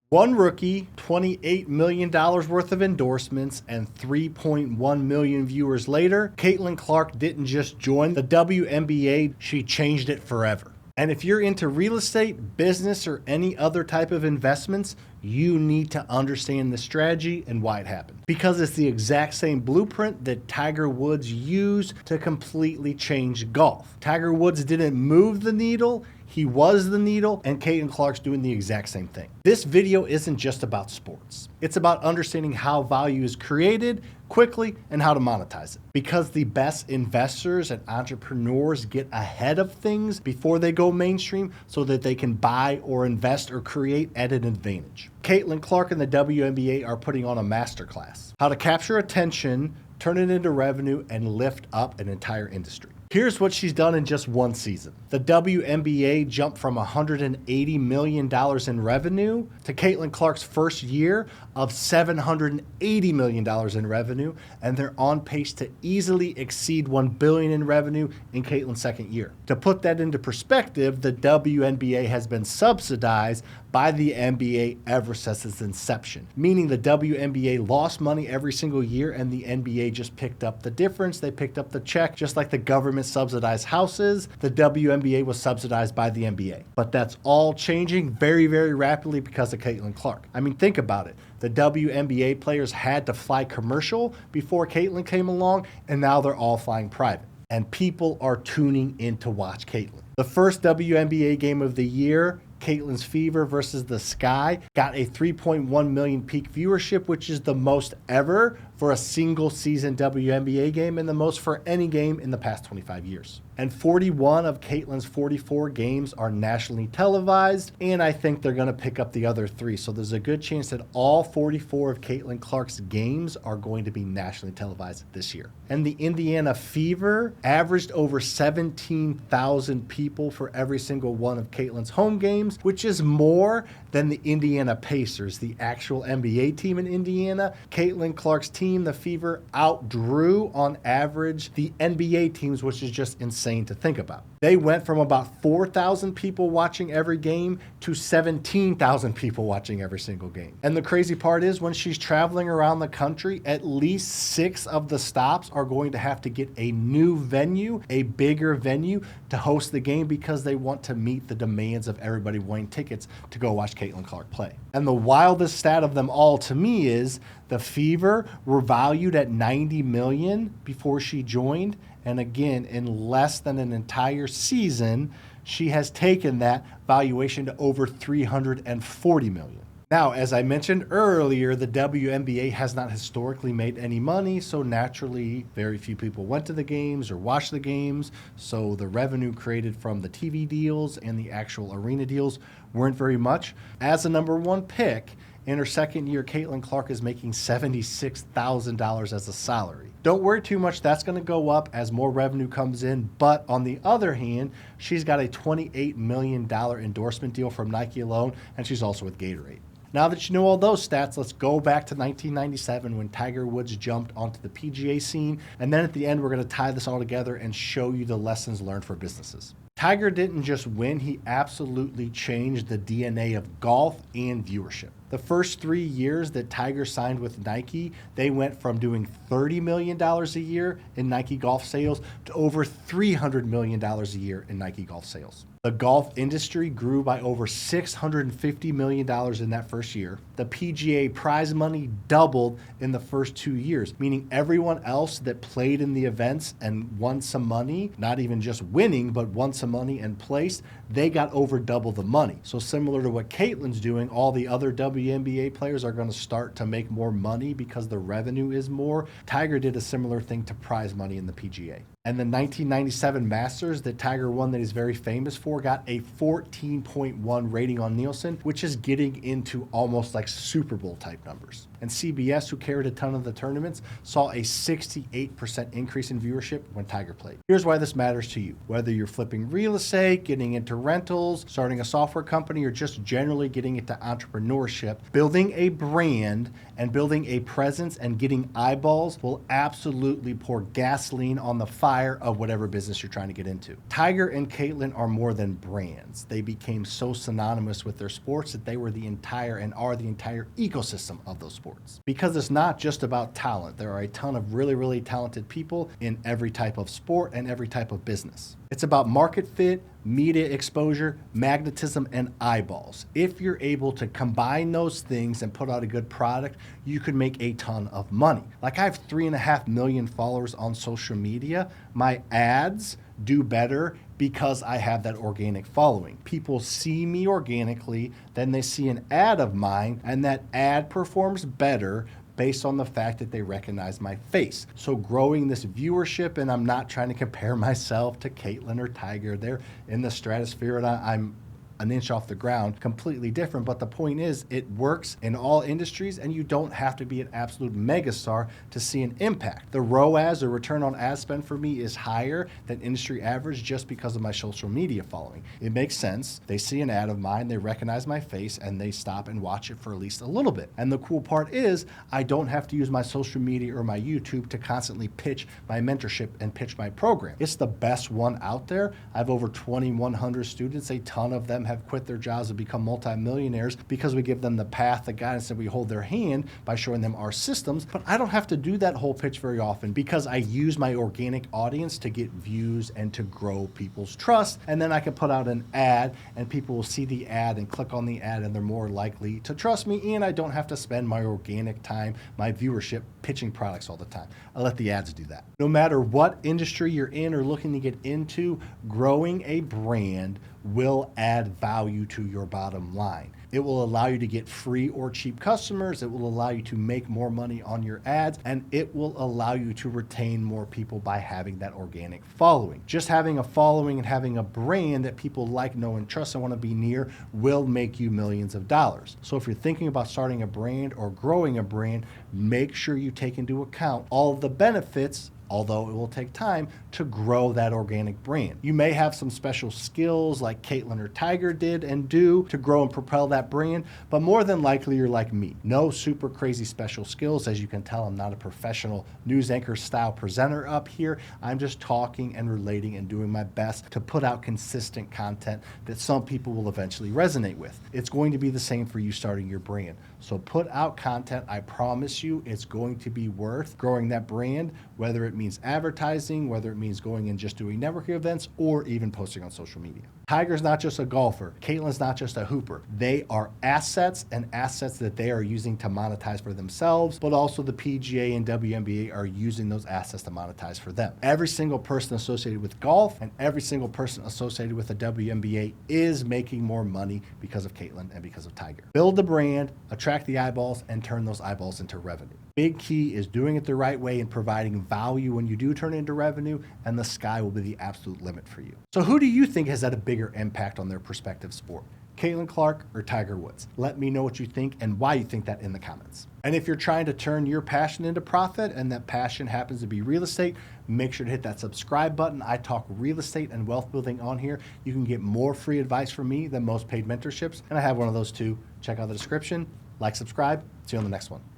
One rookie, $28 million worth of endorsements, and 3.1 million viewers later, Caitlin Clark didn't just join the WNBA, she changed it forever. And if you're into real estate, business, or any other type of investments, you need to understand the strategy and why it happened. Because it's the exact same blueprint that Tiger Woods used to completely change golf. Tiger Woods didn't move the needle, he was the needle, and Caitlin Clark's doing the exact same thing. This video isn't just about sports. It's about understanding how value is created quickly and how to monetize it. Because the best investors and entrepreneurs get ahead of things before they go mainstream so that they can buy or invest or create at an advantage. Caitlin Clark and the WNBA are putting on a masterclass. How to capture attention, turn it into revenue, and lift up an entire industry. Here's what she's done in just one season. The WNBA jumped from $180 million in revenue to Caitlin Clark's first year of $780 million in revenue, and they're on pace to easily exceed $1 billion in revenue in Caitlin's second year. To put that into perspective, the WNBA has been subsidized by the NBA ever since its inception, meaning the WNBA lost money every single year and the NBA just picked up the difference. They picked up the check, just like the government subsidized houses. The WNBA was subsidized by the NBA. But that's all changing very, very rapidly because of Caitlin Clark. I mean, think about it. The WNBA players had to fly commercial before Caitlin came along, and now they're all flying private. And people are tuning in to watch Caitlin. The first WNBA game of the year, Caitlin's Fever versus the Sky, got a 3.1 million peak viewership, which is the most ever for a single season WNBA game and the most for any game in the past 25 years. And 41 of Caitlin's 44 games are nationally televised, and I think they're going to pick up the other 3. So there's a good chance that all 44 of Caitlin Clark's games are going to be nationally televised this year. And the Indiana Fever averaged over 17,000 people for every single one of Caitlin's home games, which is more than the Indiana Pacers, the actual NBA team in Indiana. Caitlin Clark's team, the Fever, outdrew on average the NBA teams, which is just insane to think about. They went from about 4,000 people watching every game to 17,000 people watching every single game. And the crazy part is when she's traveling around the country, at least 6 of the stops are going to have to get a new venue, a bigger venue to host the game because they want to meet the demands of everybody wanting tickets to go watch Caitlin Clark play. And the wildest stat of them all to me is the Fever were valued at $90 million before she joined. And again, in less than an entire season, she has taken that valuation to over $340 million. Now, as I mentioned earlier, the WNBA has not historically made any money, so naturally, very few people went to the games or watched the games, so the revenue created from the TV deals and the actual arena deals weren't very much. As a number 1 pick, in her second year, Caitlin Clark is making $76,000 as a salary. Don't worry too much, that's going to go up as more revenue comes in, but on the other hand, she's got a $28 million endorsement deal from Nike alone, and she's also with Gatorade. Now that you know all those stats, let's go back to 1997 when Tiger Woods jumped onto the PGA scene, and then at the end, we're going to tie this all together and show you the lessons learned for businesses. Tiger didn't just win, he absolutely changed the DNA of golf and viewership. The first 3 years that Tiger signed with Nike, they went from doing $30 million a year in Nike golf sales to over $300 million a year in Nike golf sales. The golf industry grew by over $650 million in that first year. The PGA prize money doubled in the first 2 years, meaning everyone else that played in the events and won some money, not even just winning, but won some money and placed, they got over double the money. So similar to what Caitlin's doing, all the other WNBA players are going to start to make more money because the revenue is more. Tiger did a similar thing to prize money in the PGA. And the 1997 Masters that Tiger won that he's very famous for got a 14.1 rating on Nielsen, which is getting into almost like Super Bowl type numbers. And CBS, who carried a ton of the tournaments, saw a 68% increase in viewership when Tiger played. Here's why this matters to you. Whether you're flipping real estate, getting into rentals, starting a software company, or just generally getting into entrepreneurship, building a brand and building a presence and getting eyeballs will absolutely pour gasoline on the fire of whatever business you're trying to get into. Tiger and Caitlin are more than brands. They became so synonymous with their sports that they were the entire and are the entire ecosystem of those sports. Because it's not just about talent. There are a ton of really, really talented people in every type of sport and every type of business. It's about market fit, media exposure, magnetism, and eyeballs. If you're able to combine those things and put out a good product, you could make a ton of money. Like I have 3.5 million followers on social media. My ads do better because I have that organic following. People see me organically, then they see an ad of mine, and that ad performs better based on the fact that they recognize my face. So growing this viewership, and I'm not trying to compare myself to Caitlin or Tiger, they're in the stratosphere and I'm an inch off the ground, completely different. But the point is, it works in all industries, and you don't have to be an absolute megastar to see an impact. The ROAS, or return on ad spend, for me is higher than industry average just because of my social media following. It makes sense. They see an ad of mine, they recognize my face, and they stop and watch it for at least a little bit. And the cool part is, I don't have to use my social media or my YouTube to constantly pitch my mentorship and pitch my program. It's the best one out there. I have over 2,100 students. A ton of them have quit their jobs and become multimillionaires because we give them the path, the guidance, and we hold their hand by showing them our systems. But I don't have to do that whole pitch very often because I use my organic audience to get views and to grow people's trust. And then I can put out an ad and people will see the ad and click on the ad, and they're more likely to trust me. And I don't have to spend my organic time, my viewership, pitching products all the time. I let the ads do that. No matter what industry you're in or looking to get into, growing a brand will add value to your bottom line. It will allow you to get free or cheap customers. It will allow you to make more money on your ads, and it will allow you to retain more people by having that organic following. Just having a following and having a brand that people like, know, and trust and want to be near will make you millions of dollars. So if you're thinking about starting a brand or growing a brand, make sure you take into account all of the benefits, although it will take time, to grow that organic brand. You may have some special skills like Caitlin or Tiger did and do to grow and propel that brand, but more than likely you're like me. No super crazy special skills. As you can tell, I'm not a professional news anchor style presenter up here. I'm just talking and relating and doing my best to put out consistent content that some people will eventually resonate with. It's going to be the same for you starting your brand. So put out content. I promise you it's going to be worth growing that brand, whether it means advertising, whether it means going and just doing networking events, or even posting on social media. Tiger's not just a golfer. Caitlin's not just a hooper. They are assets, and assets that they are using to monetize for themselves, but also the PGA and WNBA are using those assets to monetize for them. Every single person associated with golf and every single person associated with the WNBA is making more money because of Caitlin and because of Tiger. Build the brand, attract the eyeballs, and turn those eyeballs into revenue. Big key is doing it the right way and providing value when you do turn it into revenue, and the sky will be the absolute limit for you. So who do you think has had a bigger impact on their prospective sport? Caitlin Clark or Tiger Woods? Let me know what you think and why you think that in the comments. And if you're trying to turn your passion into profit, and that passion happens to be real estate, make sure to hit that subscribe button. I talk real estate and wealth building on here. You can get more free advice from me than most paid mentorships, and I have one of those too. Check out the description, like, subscribe. See you on the next one.